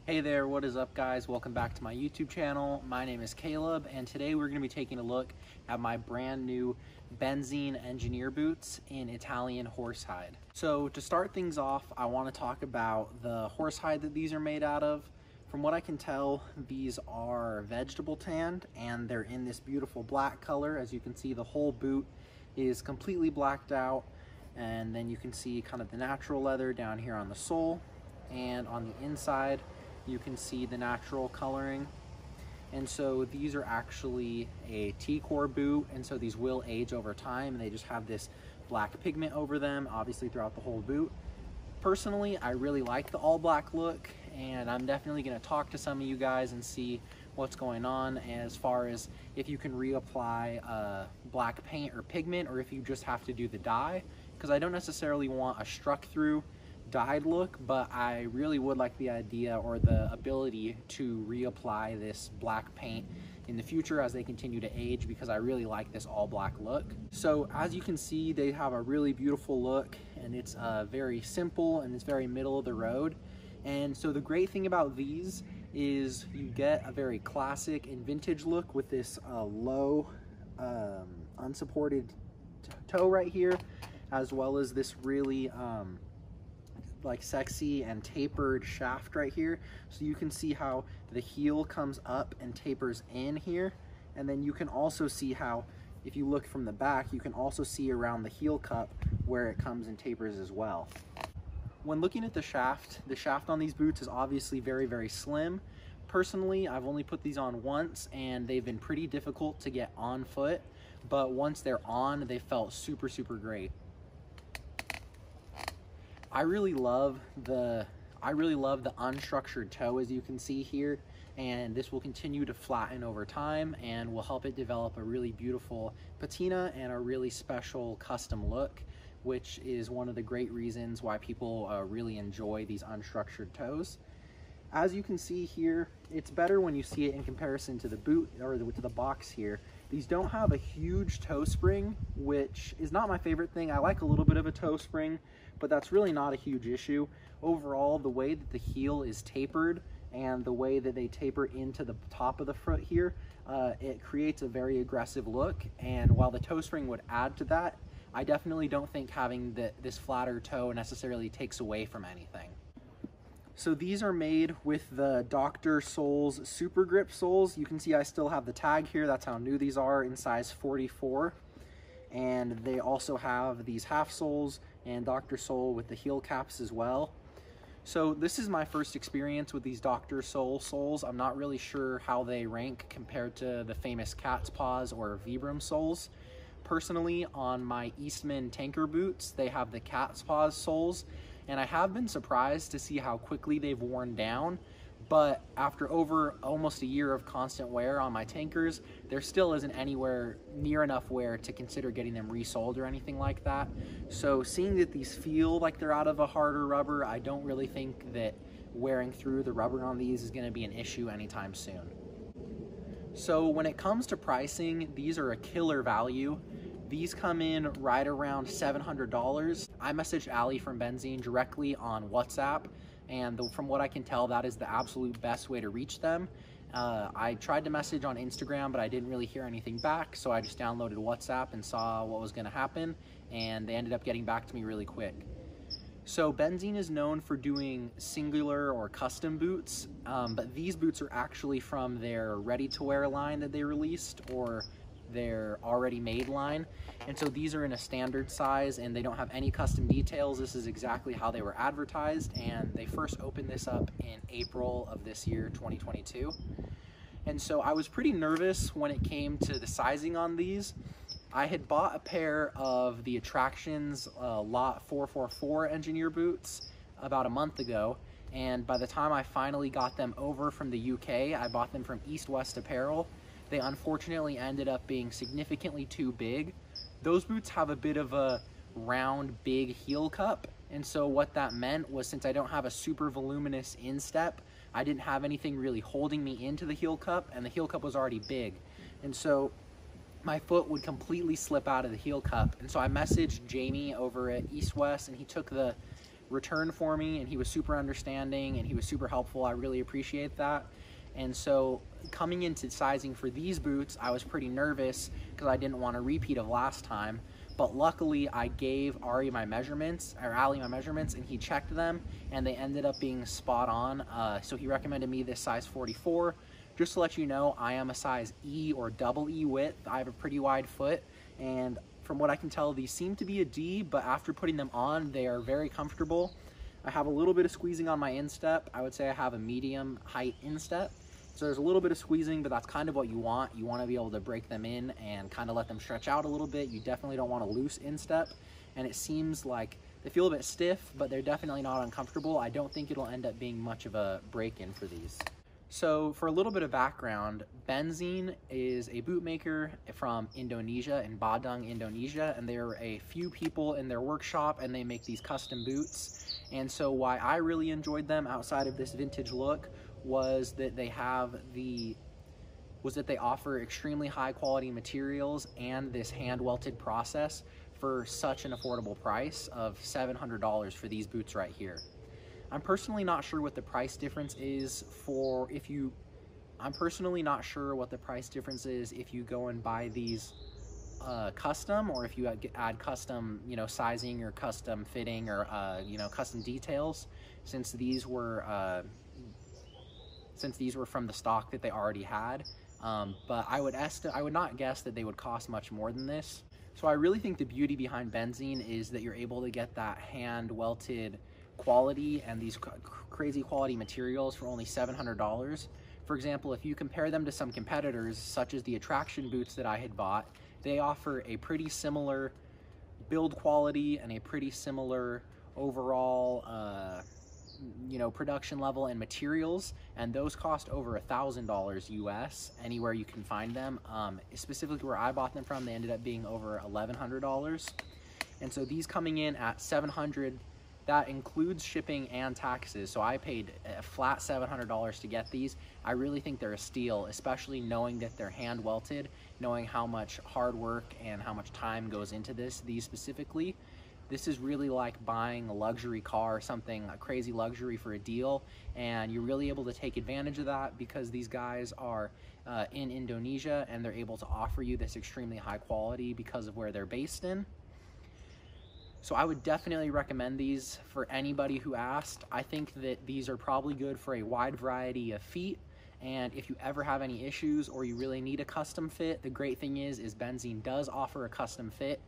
Hey there, what is up guys? Welcome back to my YouTube channel. My name is Caleb and today we're going to be taking a look at my brand new Benzein engineer boots in Italian horsehide. So to start things off, I want to talk about the horsehide that these are made out of. From what I can tell, these are vegetable tanned and they're in this beautiful black color. As you can see, the whole boot is completely blacked out, and then you can see kind of the natural leather down here on the sole, and on the inside you can see the natural coloring. And so these are actually a T-core boot, and so these will age over time, and they just have this black pigment over them, obviously throughout the whole boot. Personally, I really like the all black look, and I'm definitely going to talk to some of you guys and see what's going on as far as if you can reapply black paint or pigment, or if you just have to do the dye, because I don't necessarily want a struck through dyed look, but I really would like the idea or the ability to reapply this black paint in the future as they continue to age, because I really like this all black look. So as you can see, they have a really beautiful look, and it's very simple and it's very middle of the road. And so the great thing about these is you get a very classic and vintage look with this low unsupported toe right here, as well as this really like sexy and tapered shaft right here. So you can see how the heel comes up and tapers in here, and then you can also see how, if you look from the back, you can also see around the heel cup where it comes and tapers as well. When looking at the shaft on these boots is obviously very slim. Personally, I've only put these on once and they've been pretty difficult to get on foot, but once they're on, they felt super great. I really love the unstructured toe, as you can see here, and this will continue to flatten over time and will help it develop a really beautiful patina and a really special custom look, which is one of the great reasons why people really enjoy these unstructured toes. As you can see here, it's better when you see it in comparison to the boot or to the box here. These don't have a huge toe spring, which is not my favorite thing. I like a little bit of a toe spring, but that's really not a huge issue. Overall, the way that the heel is tapered and the way that they taper into the top of the foot here, it creates a very aggressive look. And while the toe spring would add to that, I definitely don't think having this flatter toe necessarily takes away from anything. So these are made with the Dr. Soles Super Grip soles. You can see I still have the tag here. That's how new these are, in size 44. And they also have these half soles and Dr. Sole with the heel caps as well. So this is my first experience with these Dr. Sole soles. I'm not really sure how they rank compared to the famous cat's paws or Vibram soles. Personally, on my Eastman tanker boots, they have the cat's paws soles, and I have been surprised to see how quickly they've worn down. But after over almost a year of constant wear on my tankers, there still isn't anywhere near enough wear to consider getting them resoled or anything like that. So seeing that these feel like they're out of a harder rubber, I don't really think that wearing through the rubber on these is going to be an issue anytime soon. So when it comes to pricing, these are a killer value. These come in right around $700. I messaged Ali from Benzein directly on WhatsApp, and from what I can tell, that is the absolute best way to reach them. I tried to message on Instagram, but I didn't really hear anything back, so I just downloaded WhatsApp and saw what was going to happen, and they ended up getting back to me really quick. So Benzein is known for doing singular or custom boots, but these boots are actually from their ready-to-wear line that they released, or their already made line. And so these are in a standard size and they don't have any custom details. This is exactly how they were advertised, and they first opened this up in April of this year, 2022. And so I was pretty nervous when it came to the sizing on these. I had bought a pair of the Attractions Lot 444 engineer boots about a month ago, and by the time I finally got them over from the UK, I bought them from East West Apparel. They unfortunately ended up being significantly too big. Those boots have a bit of a round, big heel cup, and so what that meant was, since I don't have a super voluminous instep, I didn't have anything really holding me into the heel cup, and the heel cup was already big. And so my foot would completely slip out of the heel cup. And so I messaged Jamie over at East West, and he took the return for me, and he was super understanding and he was super helpful. I really appreciate that. And so coming into sizing for these boots, I was pretty nervous because I didn't want a repeat of last time. But luckily I gave Allie my measurements, and he checked them and they ended up being spot on. So he recommended me this size 44. Just to let you know, I am a size E or double E width. I have a pretty wide foot, and from what I can tell, these seem to be a D, but after putting them on, they are very comfortable. I have a little bit of squeezing on my instep. I would say I have a medium height instep. So there's a little bit of squeezing, but that's kind of what you want. You want to be able to break them in and kind of let them stretch out a little bit. You definitely don't want a loose instep. And it seems like they feel a bit stiff, but they're definitely not uncomfortable. I don't think it'll end up being much of a break-in for these. So for a little bit of background, Benzein is a boot maker from Indonesia, in Badung, Indonesia, and there are a few people in their workshop and they make these custom boots. And so why I really enjoyed them outside of this vintage look was that they offer extremely high quality materials and this hand welted process for such an affordable price of $700 for these boots right here. I'm personally not sure what the price difference is if you go and buy these custom, or if you add custom, sizing or custom fitting or custom details, since these were from the stock that they already had. But I would not guess that they would cost much more than this. So I really think the beauty behind Benzein is that you're able to get that hand welted quality and these crazy quality materials for only $700. For example, if you compare them to some competitors, such as the Attraction boots that I had bought, they offer a pretty similar build quality and a pretty similar overall production level and materials, and those cost over $1,000 US anywhere you can find them. Specifically where I bought them from, they ended up being over $1,100. And so these coming in at $700, that includes shipping and taxes. So I paid a flat $700 to get these. I really think they're a steal, especially knowing that they're hand welted, knowing how much hard work and how much time goes into these specifically. This is really like buying a luxury car, a crazy luxury for a deal, and you're really able to take advantage of that because these guys are in Indonesia and they're able to offer you this extremely high quality because of where they're based in. So I would definitely recommend these for anybody who asked. I think that these are probably good for a wide variety of feet, and if you ever have any issues or you really need a custom fit, the great thing is Benzein does offer a custom fit.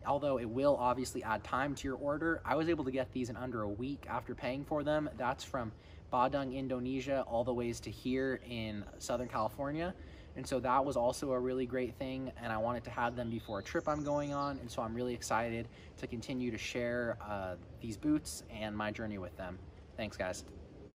Although it will obviously add time to your order. I was able to get these in under a week after paying for them. That's from Badung, Indonesia, all the ways to here in Southern California. And so that was also a really great thing, and I wanted to have them before a trip I'm going on, and so I'm really excited to continue to share these boots and my journey with them. Thanks, guys.